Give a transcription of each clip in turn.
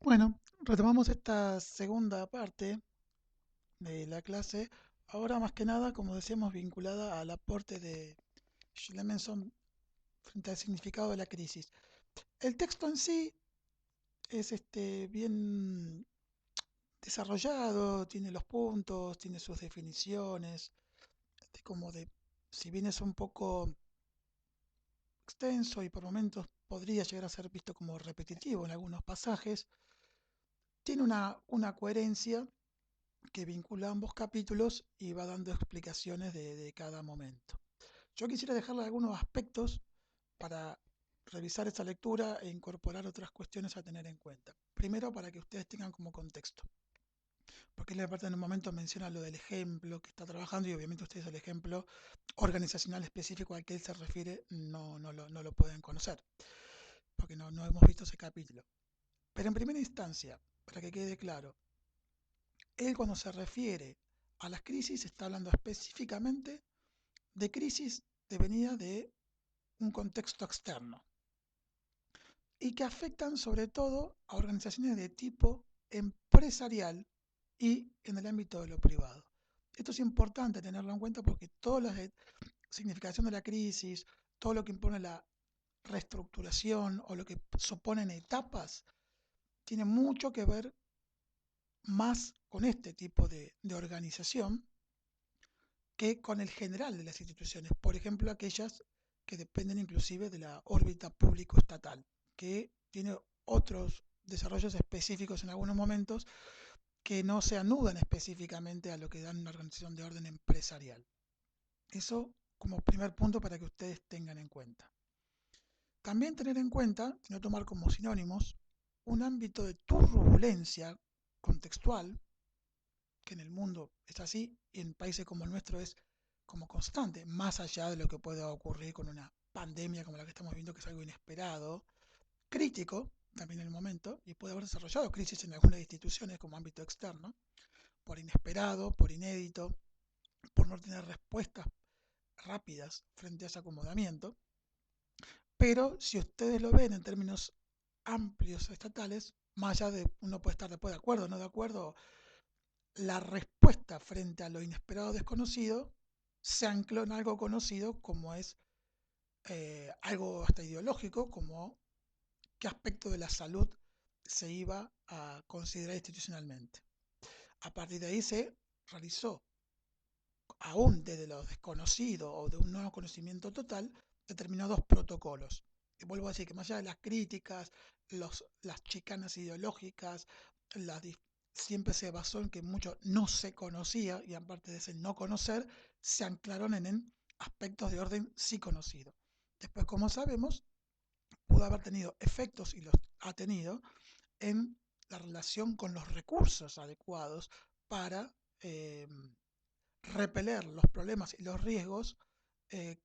Bueno, retomamos esta segunda parte de la clase, ahora más que nada, como decíamos, vinculada al aporte de Schlemenson frente al significado de la crisis. El texto en sí es bien desarrollado, tiene los puntos, tiene sus definiciones, como de, si bien es un poco extenso y por momentos podría llegar a ser visto como repetitivo en algunos pasajes, tiene una coherencia que vincula ambos capítulos y va dando explicaciones de cada momento. Yo quisiera dejarle algunos aspectos para revisar esta lectura e incorporar otras cuestiones a tener en cuenta. Primero, para que ustedes tengan como contexto, porque él aparte en un momento menciona lo del ejemplo que está trabajando y obviamente ustedes el ejemplo organizacional específico al que él se refiere no lo pueden conocer, porque no hemos visto ese capítulo. Pero en primera instancia, para que quede claro, él cuando se refiere a las crisis está hablando específicamente de crisis devenidas de un contexto externo y que afectan sobre todo a organizaciones de tipo empresarial y en el ámbito de lo privado. Esto es importante tenerlo en cuenta porque toda la significación de la crisis, todo lo que impone la reestructuración o lo que suponen etapas, tiene mucho que ver más con este tipo de organización que con el general de las instituciones, por ejemplo, aquellas que dependen inclusive de la órbita público-estatal, que tiene otros desarrollos específicos en algunos momentos que no se anudan específicamente a lo que dan una organización de orden empresarial. Eso como primer punto para que ustedes tengan en cuenta. También tener en cuenta, no tomar como sinónimos, un ámbito de turbulencia contextual, que en el mundo es así y en países como el nuestro es como constante, más allá de lo que pueda ocurrir con una pandemia como la que estamos viendo, que es algo inesperado, crítico también en el momento, y puede haber desarrollado crisis en algunas instituciones como ámbito externo, por inesperado, por inédito, por no tener respuestas rápidas frente a ese acomodamiento. Pero si ustedes lo ven en términos amplios estatales, más allá de uno puede estar después de acuerdo o no de acuerdo, la respuesta frente a lo inesperado desconocido se ancló en algo conocido como es algo hasta ideológico, como qué aspecto de la salud se iba a considerar institucionalmente. A partir de ahí se realizó, aún desde lo desconocido o de un nuevo conocimiento total, determinados protocolos. Y vuelvo a decir que más allá de las críticas, las chicanas ideológicas, las siempre se basó en que mucho no se conocía y aparte de ese no conocer, se anclaron en aspectos de orden sí conocido. Después, como sabemos, pudo haber tenido efectos y los ha tenido en la relación con los recursos adecuados para repeler los problemas y los riesgos eh,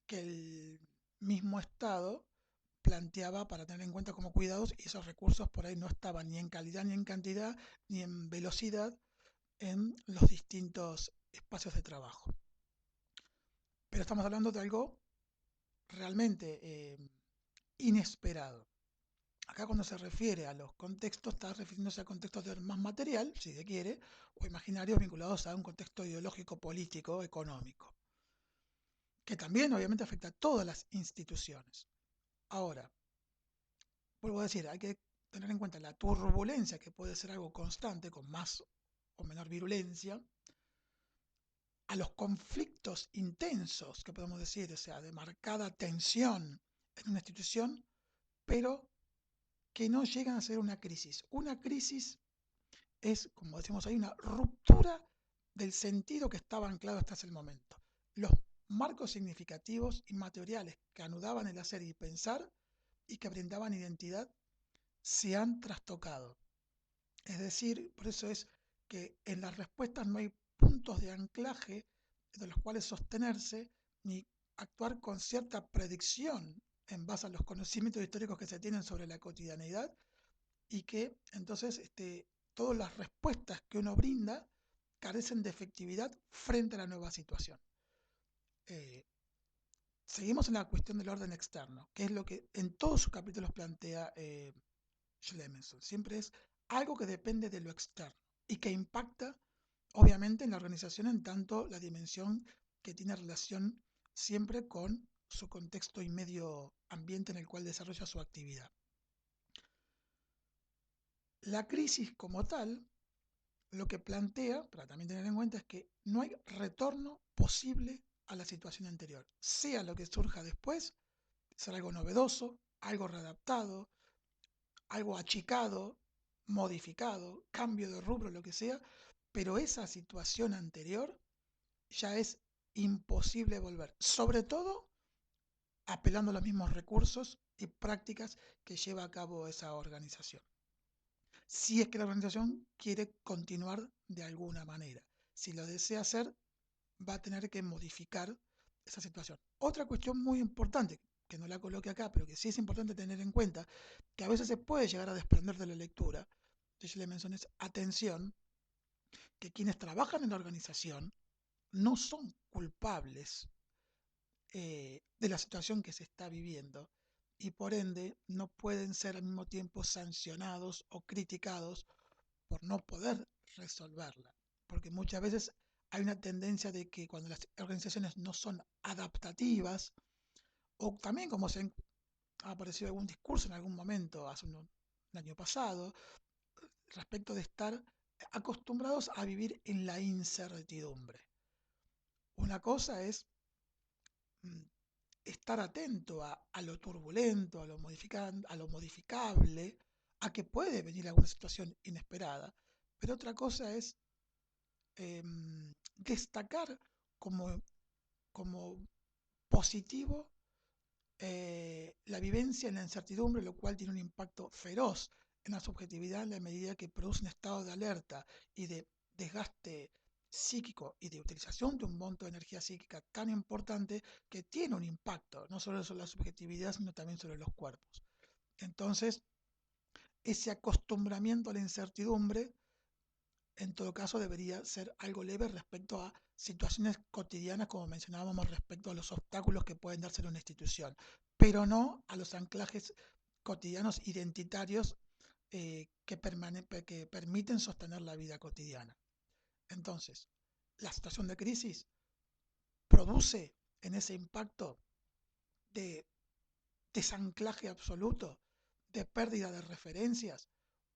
que el mismo Estado planteaba para tener en cuenta como cuidados y esos recursos por ahí no estaban ni en calidad ni en cantidad ni en velocidad en los distintos espacios de trabajo. Pero estamos hablando de algo realmente inesperado. Acá cuando se refiere a los contextos, está refiriéndose a contextos de más material, si se quiere, o imaginarios vinculados a un contexto ideológico, político, económico, que también obviamente afecta a todas las instituciones. Ahora, vuelvo a decir, hay que tener en cuenta la turbulencia, que puede ser algo constante, con más o menor virulencia, a los conflictos intensos, que podemos decir, o sea, de marcada tensión en una institución, pero que no llegan a ser una crisis. Una crisis es, como decimos ahí, una ruptura del sentido que estaba anclado hasta ese momento. Los marcos significativos y materiales que anudaban el hacer y pensar y que brindaban identidad se han trastocado. Es decir, por eso es que en las respuestas no hay puntos de anclaje de los cuales sostenerse ni actuar con cierta predicción en base a los conocimientos históricos que se tienen sobre la cotidianeidad y que entonces todas las respuestas que uno brinda carecen de efectividad frente a la nueva situación. Eh, Seguimos en la cuestión del orden externo, que es lo que en todos sus capítulos plantea Schlemenson. Siempre es algo que depende de lo externo y que impacta, obviamente, en la organización en tanto la dimensión que tiene relación siempre con su contexto y medio ambiente en el cual desarrolla su actividad. La crisis como tal, lo que plantea, para también tener en cuenta, es que no hay retorno posible a la situación anterior. Sea lo que surja después, será algo novedoso, algo readaptado, algo achicado, modificado, cambio de rubro, lo que sea, pero esa situación anterior ya es imposible volver. Sobre todo apelando a los mismos recursos y prácticas que lleva a cabo esa organización. Si es que la organización quiere continuar de alguna manera. Si lo desea hacer, va a tener que modificar esa situación. Otra cuestión muy importante, que no la coloque acá, pero que sí es importante tener en cuenta, que a veces se puede llegar a desprender de la lectura, yo le mencioné, es atención, que quienes trabajan en la organización no son culpables de la situación que se está viviendo y por ende no pueden ser al mismo tiempo sancionados o criticados por no poder resolverla. Porque muchas veces hay una tendencia de que cuando las organizaciones no son adaptativas, o también como se ha aparecido algún discurso en algún momento, hace un año pasado, respecto de estar acostumbrados a vivir en la incertidumbre. Una cosa es estar atento a lo turbulento, a lo modificable, a que puede venir alguna situación inesperada, pero otra cosa es destacar como, como positivo la vivencia en la incertidumbre, lo cual tiene un impacto feroz en la subjetividad en la medida que produce un estado de alerta y de desgaste psíquico y de utilización de un monto de energía psíquica tan importante que tiene un impacto no solo sobre la subjetividad, sino también sobre los cuerpos. Entonces, ese acostumbramiento a la incertidumbre en todo caso debería ser algo leve respecto a situaciones cotidianas, como mencionábamos, respecto a los obstáculos que pueden darse en una institución, pero no a los anclajes cotidianos identitarios que permiten sostener la vida cotidiana. Entonces, la situación de crisis produce en ese impacto de desanclaje absoluto, de pérdida de referencias,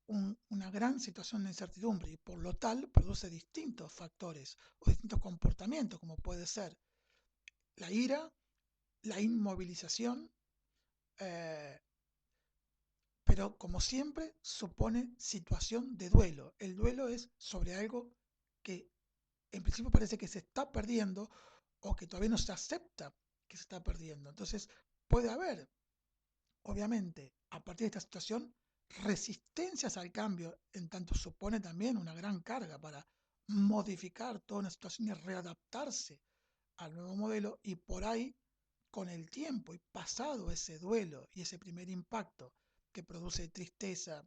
una gran situación de incertidumbre y por lo tal produce distintos factores o distintos comportamientos como puede ser la ira, la inmovilización, eh, pero como siempre supone situación de duelo. El duelo es sobre algo que en principio parece que se está perdiendo o que todavía no se acepta que se está perdiendo. Entonces puede haber, obviamente, a partir de esta situación, resistencias al cambio, en tanto supone también una gran carga para modificar toda una situación y readaptarse al nuevo modelo y por ahí, con el tiempo y pasado ese duelo y ese primer impacto que produce tristeza,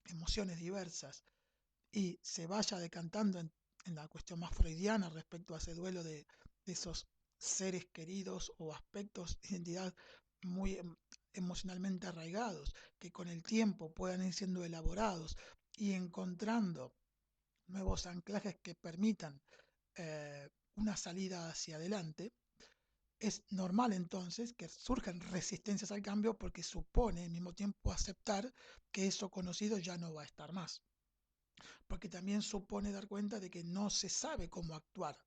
emociones diversas y se vaya decantando en la cuestión más freudiana respecto a ese duelo de esos seres queridos o aspectos de identidad muy emocionalmente arraigados, que con el tiempo puedan ir siendo elaborados y encontrando nuevos anclajes que permitan una salida hacia adelante, es normal entonces que surjan resistencias al cambio porque supone al mismo tiempo aceptar que eso conocido ya no va a estar más. Porque también supone dar cuenta de que no se sabe cómo actuar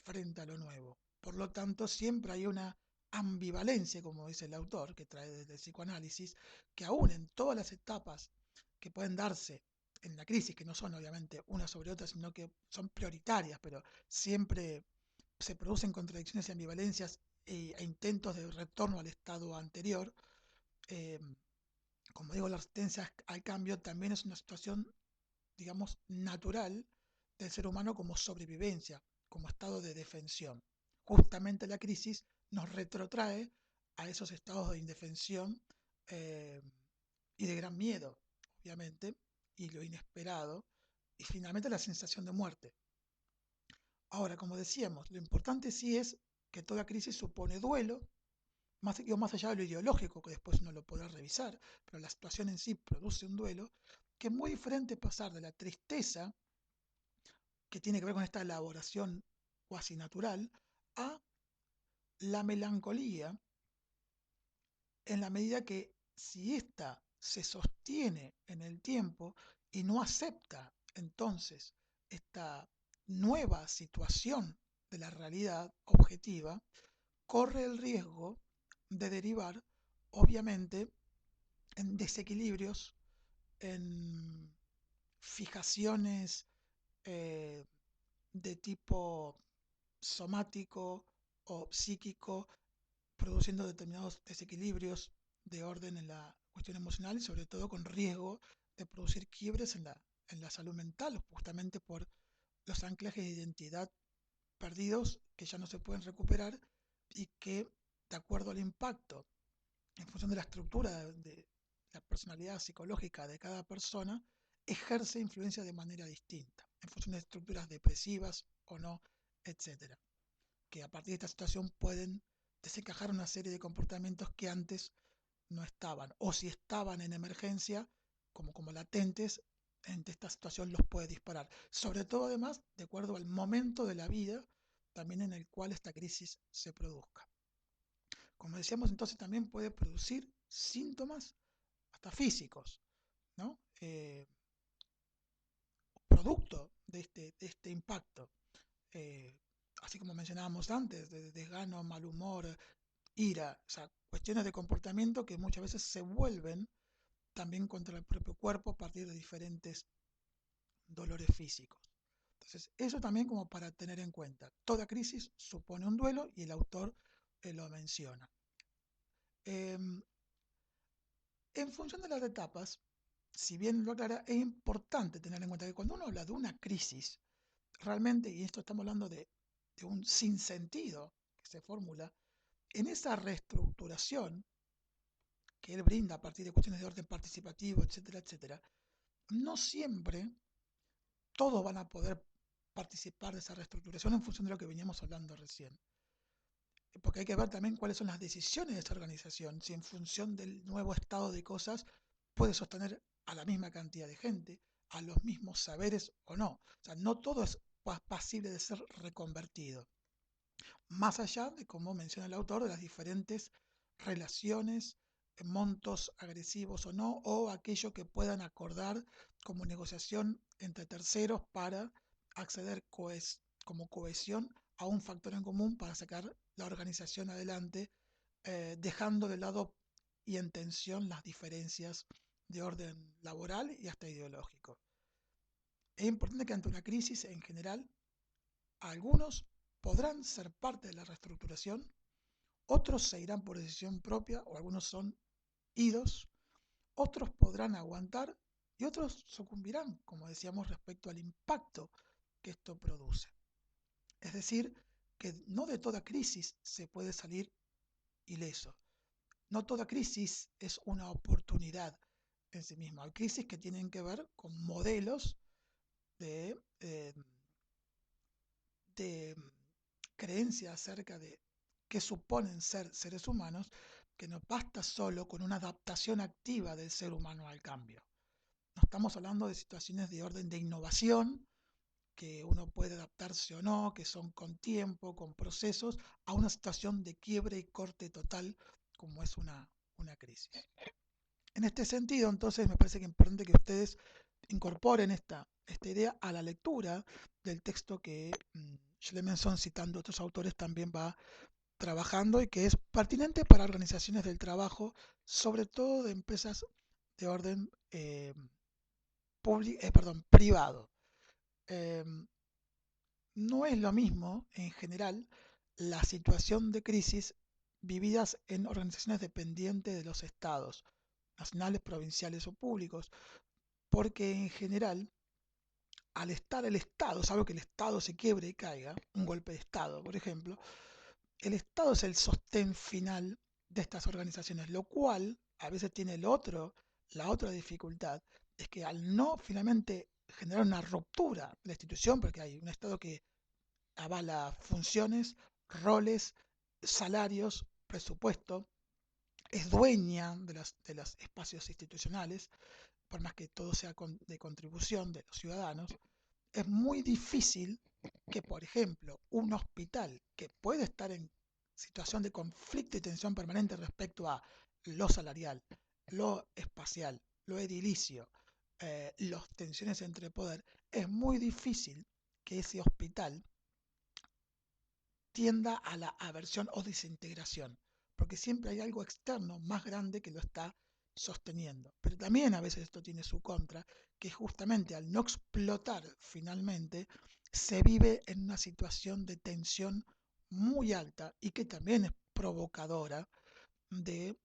frente a lo nuevo. Por lo tanto, siempre hay una ambivalencia, como dice el autor, que trae desde el psicoanálisis, que aún en todas las etapas que pueden darse en la crisis, que no son obviamente una sobre otra, sino que son prioritarias, pero siempre se producen contradicciones y ambivalencias e intentos de retorno al estado anterior. eh, como digo, la resistencia al cambio también es una situación, digamos, natural del ser humano como sobrevivencia, como estado de defensión. Justamente la crisis nos retrotrae a esos estados de indefensión eh, y de gran miedo, obviamente, y lo inesperado, y finalmente la sensación de muerte. Ahora, como decíamos, lo importante sí es que toda crisis supone duelo, más allá de lo ideológico, que después uno lo podrá revisar, pero la situación en sí produce un duelo, que es muy diferente pasar de la tristeza, que tiene que ver con esta elaboración cuasi natural, a la melancolía, en la medida que si ésta se sostiene en el tiempo y no acepta entonces esta nueva situación de la realidad objetiva, corre el riesgo de derivar, obviamente, en desequilibrios, en fijaciones eh, de tipo somático o psíquico, produciendo determinados desequilibrios de orden en la cuestión emocional y sobre todo con riesgo de producir quiebres en la salud mental, justamente por los anclajes de identidad perdidos que ya no se pueden recuperar y que, de acuerdo al impacto, en función de la estructura de la personalidad psicológica de cada persona, ejerce influencia de manera distinta, en función de estructuras depresivas o no, etcétera, que a partir de esta situación pueden desencajar una serie de comportamientos que antes no estaban, o si estaban en emergencia, como latentes, ante esta situación los puede disparar. Sobre todo, además, de acuerdo al momento de la vida también en el cual esta crisis se produzca. Como decíamos, entonces también puede producir síntomas hasta físicos, ¿no? Producto de este impacto. Eh, Así como mencionábamos antes, de desgano, mal humor, ira, o sea, cuestiones de comportamiento que muchas veces se vuelven también contra el propio cuerpo a partir de diferentes dolores físicos. Entonces, eso también como para tener en cuenta. Toda crisis supone un duelo y el autor lo menciona. Eh, en función de las etapas, si bien lo aclara, es importante tener en cuenta que cuando uno habla de una crisis, realmente, y esto estamos hablando de un sinsentido que se formula, en esa reestructuración que él brinda a partir de cuestiones de orden participativo, etcétera, etcétera, no siempre todos van a poder participar de esa reestructuración en función de lo que veníamos hablando recién. Porque hay que ver también cuáles son las decisiones de esa organización, si en función del nuevo estado de cosas puede sostener a la misma cantidad de gente, a los mismos saberes o no. O sea, no todo es pasible de ser reconvertido. Más allá de, como menciona el autor, de las diferentes relaciones, montos agresivos o no, o aquello que puedan acordar como negociación entre terceros para acceder como cohesión a un factor en común para sacar la organización adelante, dejando de lado y en tensión las diferencias de orden laboral y hasta ideológico. Es importante que ante una crisis en general, algunos podrán ser parte de la reestructuración, otros se irán por decisión propia o algunos son idos, otros podrán aguantar y otros sucumbirán, como decíamos, respecto al impacto que esto produce. Es decir, que no de toda crisis se puede salir ileso. No toda crisis es una oportunidad en sí misma. Hay crisis que tienen que ver con modelos de, eh, de creencia acerca de qué suponen ser seres humanos, que no basta solo con una adaptación activa del ser humano al cambio. No estamos hablando de situaciones de orden de innovación, que uno puede adaptarse o no, que son con tiempo, con procesos, a una situación de quiebre y corte total como es una crisis. En este sentido, entonces, me parece que es importante que ustedes incorporen esta idea a la lectura del texto que Schlemenson, citando a otros autores, también va trabajando y que es pertinente para organizaciones del trabajo, sobre todo de empresas de orden privado. Eh, no es lo mismo, en general, la situación de crisis vividas en organizaciones dependientes de los estados, nacionales, provinciales o públicos, porque en general, al estar el Estado, salvo que el Estado se quiebre y caiga, un golpe de Estado, por ejemplo, el Estado es el sostén final de estas organizaciones, lo cual a veces tiene la otra dificultad, es que al no finalmente generar una ruptura de la institución, porque hay un Estado que avala funciones, roles, salarios presupuesto, es dueña de los espacios institucionales, por más que todo sea de contribución de los ciudadanos. Es muy difícil que, por ejemplo, un hospital que puede estar en situación de conflicto y tensión permanente respecto a lo salarial, lo espacial, lo edilicio, las tensiones entre poder, es muy difícil que ese hospital tienda a la aversión o desintegración, porque siempre hay algo externo más grande que lo está sosteniendo. Pero también a veces esto tiene su contra, que justamente al no explotar finalmente, se vive en una situación de tensión muy alta y que también es provocadora de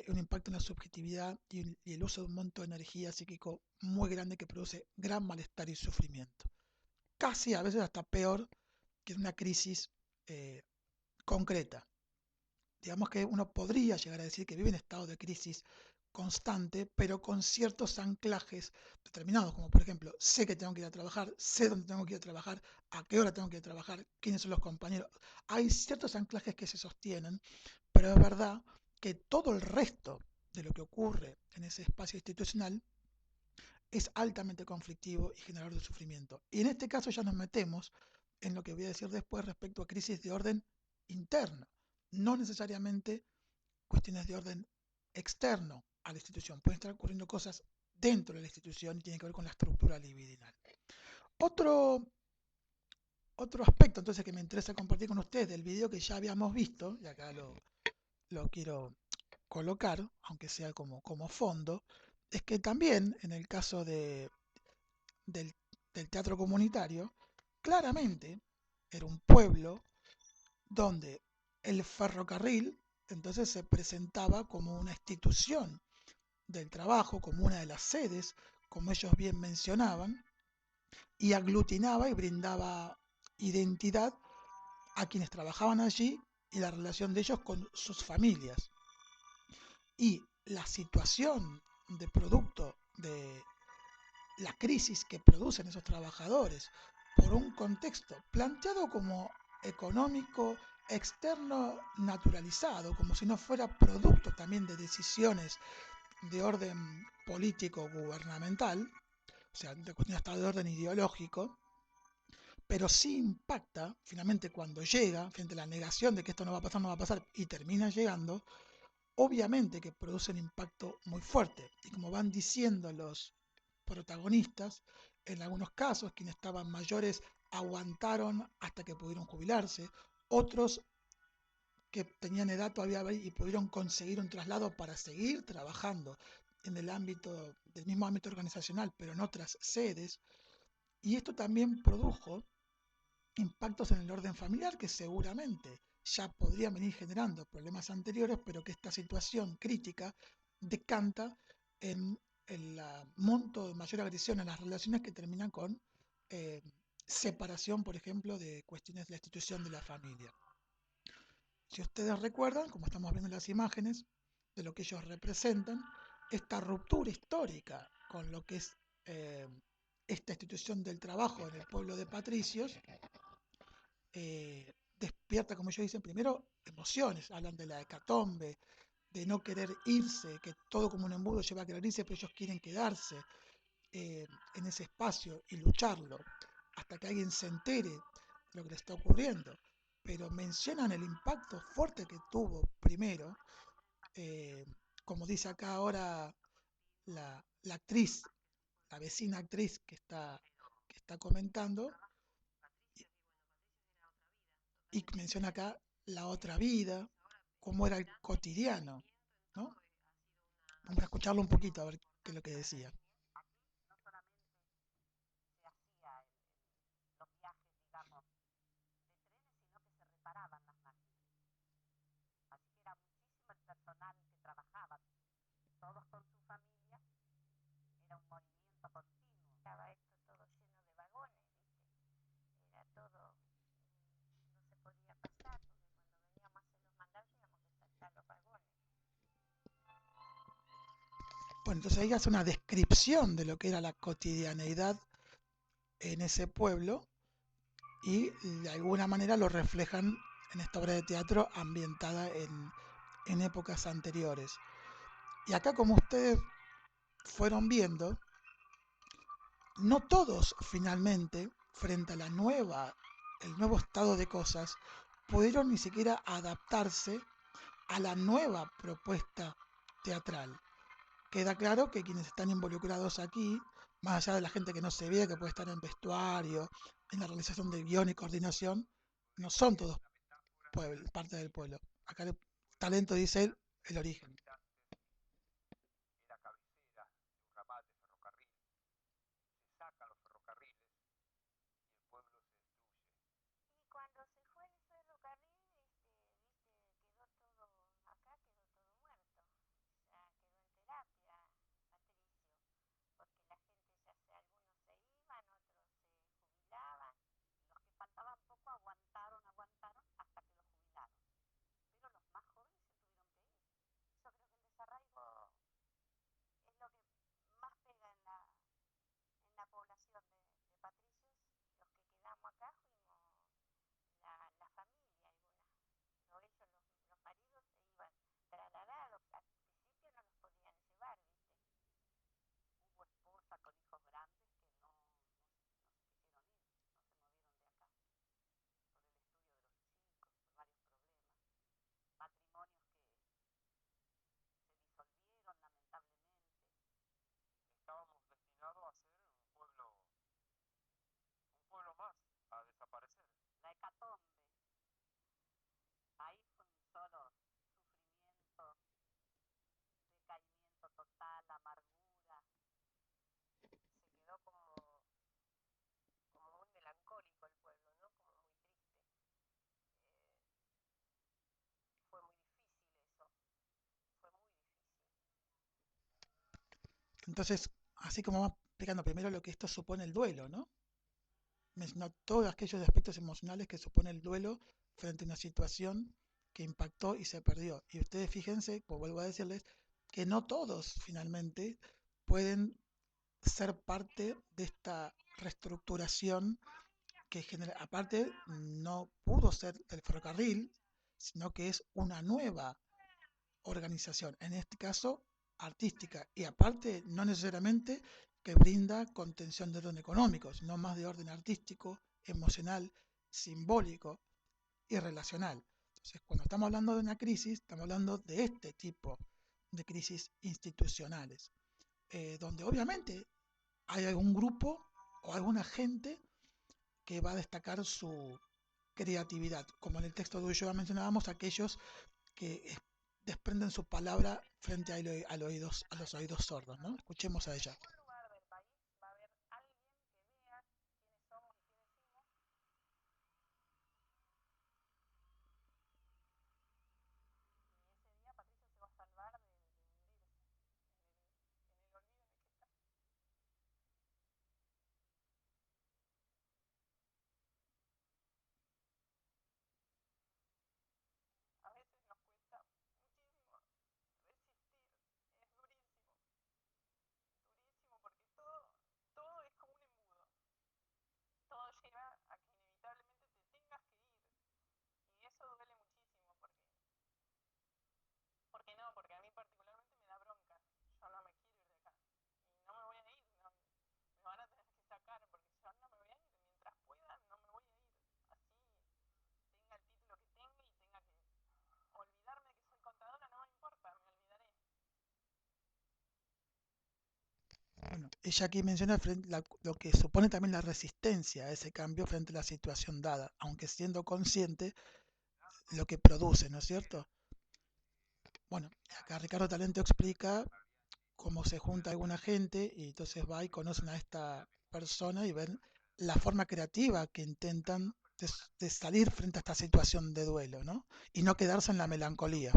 un impacto en la subjetividad y el uso de un monto de energía psíquico muy grande que produce gran malestar y sufrimiento. Casi a veces hasta peor que una crisis eh, concreta. Digamos que uno podría llegar a decir que vive en estado de crisis constante, pero con ciertos anclajes determinados, como por ejemplo, sé que tengo que ir a trabajar, sé dónde tengo que ir a trabajar, a qué hora tengo que ir a trabajar, quiénes son los compañeros. Hay ciertos anclajes que se sostienen, pero es verdad que todo el resto de lo que ocurre en ese espacio institucional es altamente conflictivo y generador de sufrimiento. Y en este caso ya nos metemos en lo que voy a decir después respecto a crisis de orden interno, no necesariamente cuestiones de orden externo a la institución. Pueden estar ocurriendo cosas dentro de la institución y tiene que ver con la estructura libidinal. Otro, otro aspecto entonces que me interesa compartir con ustedes del video que ya habíamos visto, y acá lo quiero colocar, aunque sea como fondo, es que también en el caso del, del teatro comunitario, claramente era un pueblo donde el ferrocarril entonces se presentaba como una institución del trabajo, como una de las sedes, como ellos bien mencionaban, y aglutinaba y brindaba identidad a quienes trabajaban allí y la relación de ellos con sus familias. Y la situación de producto de la crisis que producen esos trabajadores por un contexto planteado como económico externo naturalizado, como si no fuera producto también de decisiones de orden político gubernamental, o sea, de cuestión hasta de orden ideológico, pero sí impacta finalmente cuando llega, frente a la negación de que esto no va a pasar, no va a pasar, y termina llegando, obviamente que produce un impacto muy fuerte. Y como van diciendo los protagonistas, en algunos casos quienes estaban mayores aguantaron hasta que pudieron jubilarse, otros que tenían edad todavía y pudieron conseguir un traslado para seguir trabajando en el ámbito del mismo ámbito organizacional, pero en otras sedes, y esto también produjo impactos en el orden familiar que seguramente ya podrían venir generando problemas anteriores, pero que esta situación crítica decanta en el monto de mayor agresión en las relaciones que terminan con eh, separación, por ejemplo, de cuestiones de la institución de la familia. Si ustedes recuerdan, como estamos viendo en las imágenes, de lo que ellos representan, esta ruptura histórica con lo que es eh, esta institución del trabajo en el pueblo de patricios, despierta, como ellos dicen, primero emociones, hablan de la hecatombe, de no querer irse, que todo como un embudo lleva a querer irse, pero ellos quieren quedarse en ese espacio y lucharlo, hasta que alguien se entere de lo que le está ocurriendo. Pero mencionan el impacto fuerte que tuvo primero, eh, como dice acá ahora la actriz, la vecina actriz que está comentando, y menciona acá la otra vida, cómo era el cotidiano, ¿no? Vamos a escucharlo un poquito a ver qué es lo que decía. Bueno, entonces ahí hace una descripción de lo que era la cotidianeidad en ese pueblo y de alguna manera lo reflejan en esta obra de teatro ambientada en épocas anteriores. Y acá, como ustedes fueron viendo, no todos finalmente, frente a el nuevo estado de cosas, pudieron ni siquiera adaptarse a la nueva propuesta teatral. Queda claro que quienes están involucrados aquí, más allá de la gente que no se ve, que puede estar en vestuario, en la realización de guión y coordinación, no son todos parte del pueblo. Acá el talento, dice él, el origen. Entonces, así como vamos explicando primero lo que esto supone el duelo, ¿no? Mencionó todos aquellos aspectos emocionales que supone el duelo frente a una situación que impactó y se perdió. Y ustedes fíjense, pues vuelvo a decirles, que no todos finalmente pueden ser parte de esta reestructuración que genera, aparte no pudo ser del ferrocarril, sino que es una nueva organización, en este caso artística, y aparte no necesariamente que brinda contención de orden económico, sino más de orden artístico, emocional, simbólico y relacional. Entonces, cuando estamos hablando de una crisis, estamos hablando de este tipo de crisis institucionales, donde obviamente hay algún grupo o alguna gente que va a destacar su creatividad, como en el texto de Ulloa mencionábamos, aquellos que desprenden su palabra frente a los oídos sordos, ¿no? Escuchemos a ella. Bueno, ella aquí menciona lo que supone también la resistencia a ese cambio frente a la situación dada, aunque siendo consciente lo que produce, ¿no es cierto? Bueno, acá Ricardo Talento explica cómo se junta alguna gente y entonces va y conocen a esta persona y ven la forma creativa que intentan de salir frente a esta situación de duelo, ¿no? Y no quedarse en la melancolía.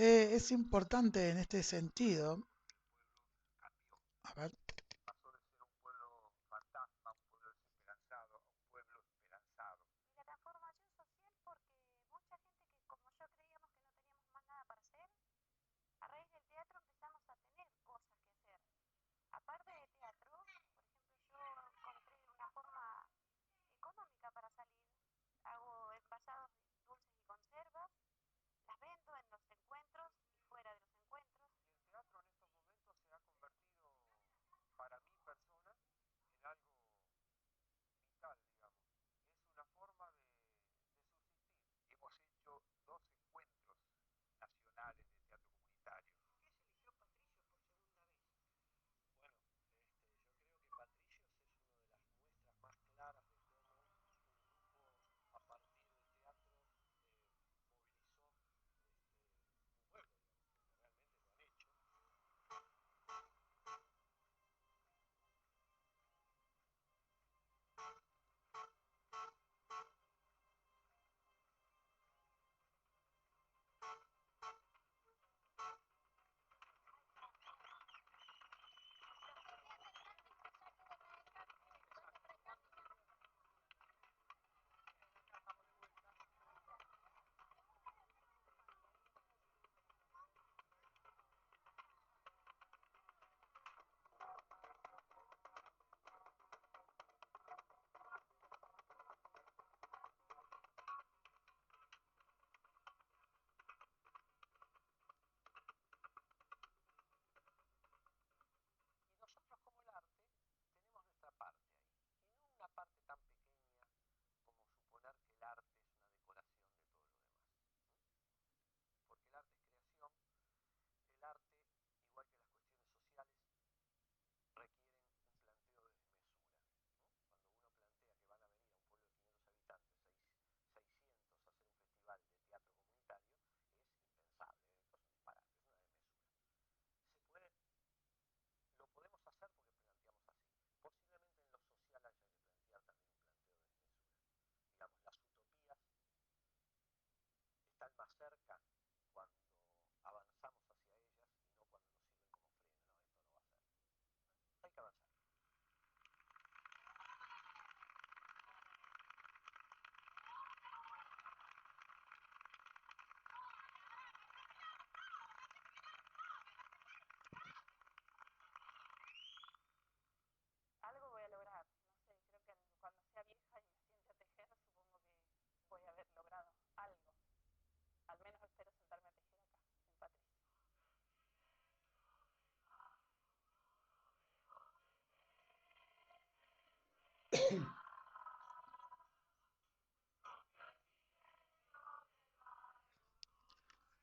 Es importante en este sentido. A ver.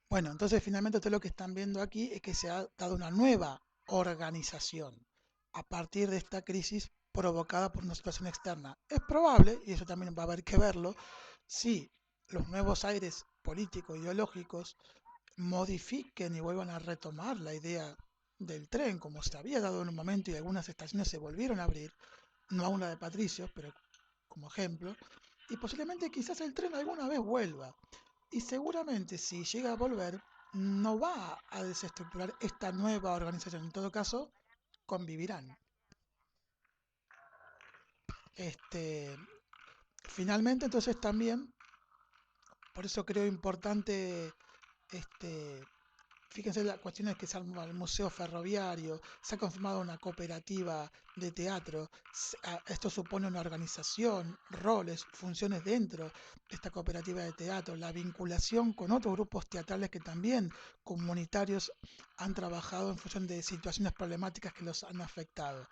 Bueno, entonces finalmente ustedes lo que están viendo aquí es que se ha dado una nueva organización a partir de esta crisis provocada por una situación externa. Es probable, y eso también va a haber que verlo, si los nuevos aires políticos, ideológicos, modifiquen y vuelvan a retomar la idea del tren, como se había dado en un momento y algunas estaciones se volvieron a abrir, no aún la de Patricios, pero como ejemplo, y posiblemente quizás el tren alguna vez vuelva. Y seguramente si llega a volver, no va a desestructurar esta nueva organización. En todo caso, convivirán. Este, finalmente, entonces también, por eso creo importante, este, fíjense las cuestiones que se arma el Museo Ferroviario, se ha confirmado una cooperativa de teatro, esto supone una organización, roles, funciones dentro de esta cooperativa de teatro, la vinculación con otros grupos teatrales que también comunitarios han trabajado en función de situaciones problemáticas que los han afectado.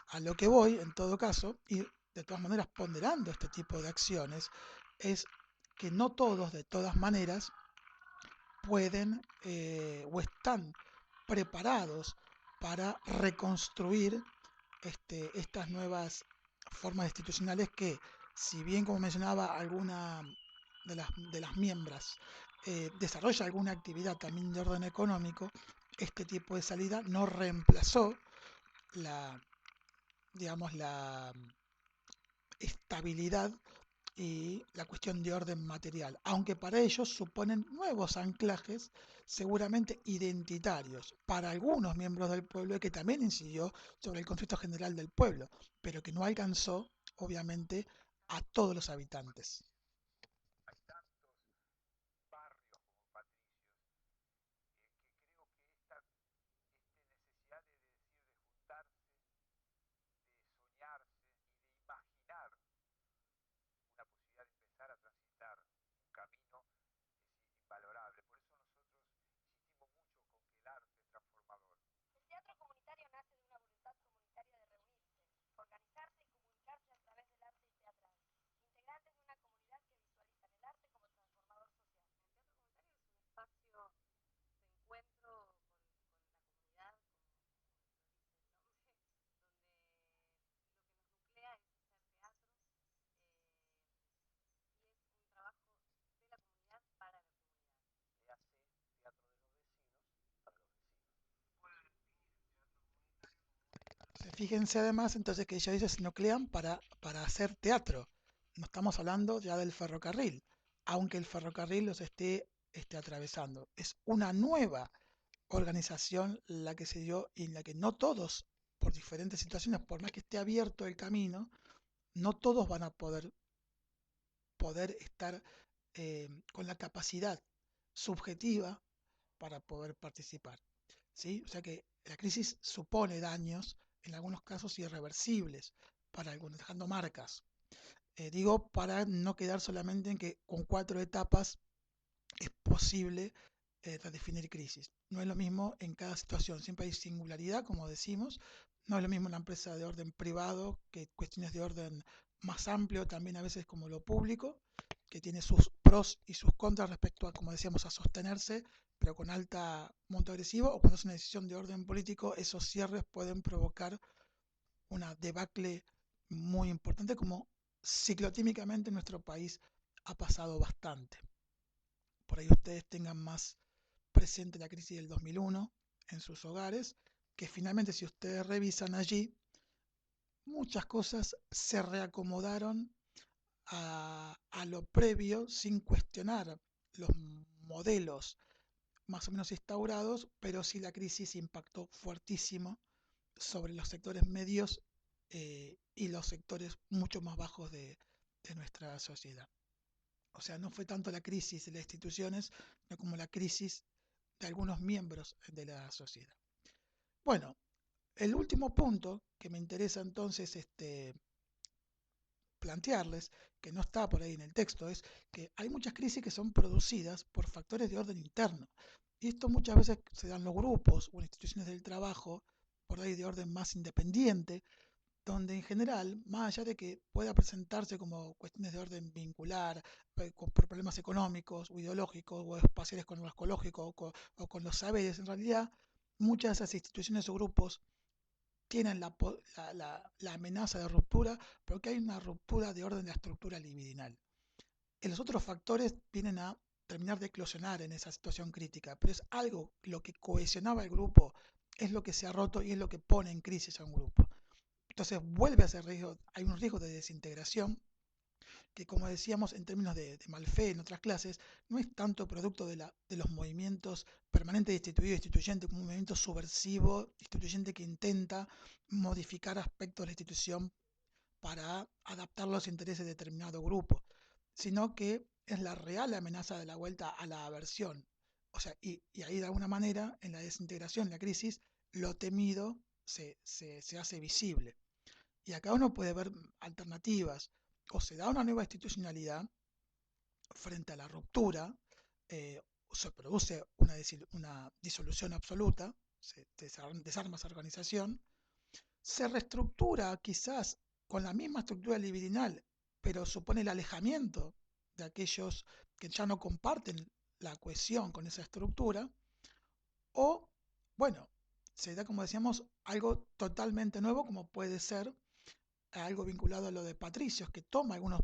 A lo que voy, en todo caso, y de todas maneras ponderando este tipo de acciones, es que no todos, de todas maneras, pueden o están preparados para reconstruir estas nuevas formas institucionales que, si bien como mencionaba alguna de las miembros desarrolla alguna actividad también de orden económico, este tipo de salida no reemplazó la, digamos, la estabilidad y la cuestión de orden material, aunque para ellos suponen nuevos anclajes seguramente identitarios para algunos miembros del pueblo y que también incidió sobre el conflicto general del pueblo, pero que no alcanzó obviamente a todos los habitantes. Fíjense además entonces que ellos dicen se nuclean para hacer teatro. No estamos hablando ya del ferrocarril, aunque el ferrocarril los esté atravesando. Es una nueva organización la que se dio y en la que no todos, por diferentes situaciones, por más que esté abierto el camino, no todos van a poder estar con la capacidad subjetiva para poder participar. ¿Sí? O sea que la crisis supone daños, en algunos casos irreversibles, para algunos, dejando marcas. Digo, para no quedar solamente en que con 4 etapas es posible redefinir crisis. No es lo mismo en cada situación, siempre hay singularidad, como decimos. No es lo mismo una empresa de orden privado que cuestiones de orden más amplio, también a veces como lo público, que tiene sus pros y sus contras respecto a, como decíamos, a sostenerse, pero con alta monto agresivo, o cuando es una decisión de orden político, esos cierres pueden provocar una debacle muy importante, como ciclotímicamente en nuestro país ha pasado bastante. Por ahí ustedes tengan más presente la crisis del 2001 en sus hogares, que finalmente si ustedes revisan allí, muchas cosas se reacomodaron a lo previo sin cuestionar los modelos más o menos instaurados, pero sí la crisis impactó fuertísimo sobre los sectores medios y los sectores mucho más bajos de nuestra sociedad. O sea, no fue tanto la crisis de las instituciones, sino como la crisis de algunos miembros de la sociedad. Bueno, el último punto que me interesa entonces plantearles, que no está por ahí en el texto, es que hay muchas crisis que son producidas por factores de orden interno. Y esto muchas veces se da en los grupos o en instituciones del trabajo, por ahí de orden más independiente, donde en general, más allá de que pueda presentarse como cuestiones de orden vincular, por problemas económicos o ideológicos o espaciales con lo ecológico o con los saberes, en realidad muchas de esas instituciones o grupos tienen la amenaza de ruptura porque hay una ruptura de orden de la estructura libidinal. Y los otros factores vienen a terminar de eclosionar en esa situación crítica, pero es algo lo que cohesionaba el grupo, es lo que se ha roto y es lo que pone en crisis a un grupo. Entonces vuelve a ser riesgo, hay un riesgo de desintegración que, como decíamos en términos de Malfe en otras clases, no es tanto producto de los movimientos permanentes instituido e instituyente como un movimiento subversivo, instituyente que intenta modificar aspectos de la institución para adaptar los intereses de determinado grupo, sino que es la real amenaza de la vuelta a la aversión. O sea, y ahí de alguna manera, en la desintegración, en la crisis, lo temido se hace visible. Y acá uno puede ver alternativas. O se da una nueva institucionalidad frente a la ruptura, se produce una disolución absoluta, se desarma esa organización, se reestructura quizás con la misma estructura libidinal, pero supone el alejamiento de aquellos que ya no comparten la cohesión con esa estructura, o, bueno, se da, como decíamos, algo totalmente nuevo, como puede ser algo vinculado a lo de Patricios, que toma algunos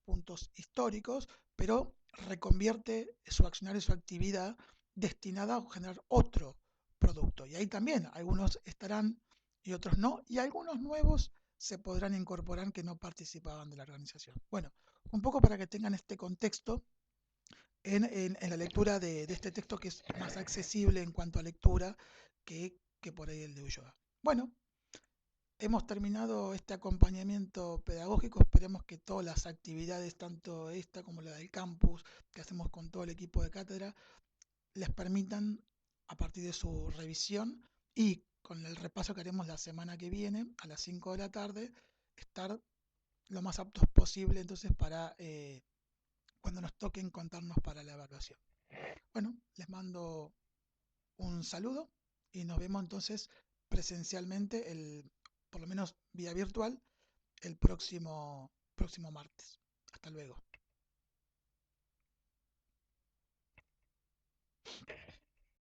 puntos históricos, pero reconvierte su accionario y su actividad destinada a generar otro producto. Y ahí también algunos estarán y otros no, y algunos nuevos se podrán incorporar que no participaban de la organización. Bueno, un poco para que tengan este contexto en la lectura de este texto que es más accesible en cuanto a lectura que por ahí el de Ulloa. Bueno, hemos terminado este acompañamiento pedagógico. Esperemos que todas las actividades, tanto esta como la del campus, que hacemos con todo el equipo de cátedra, les permitan, a partir de su revisión y con el repaso que haremos la semana que viene, a las 5 de la tarde, estar lo más aptos posible entonces para cuando nos toque encontrarnos para la evaluación. Bueno, les mando un saludo y nos vemos entonces presencialmente, por lo menos vía virtual, el próximo martes. Hasta luego.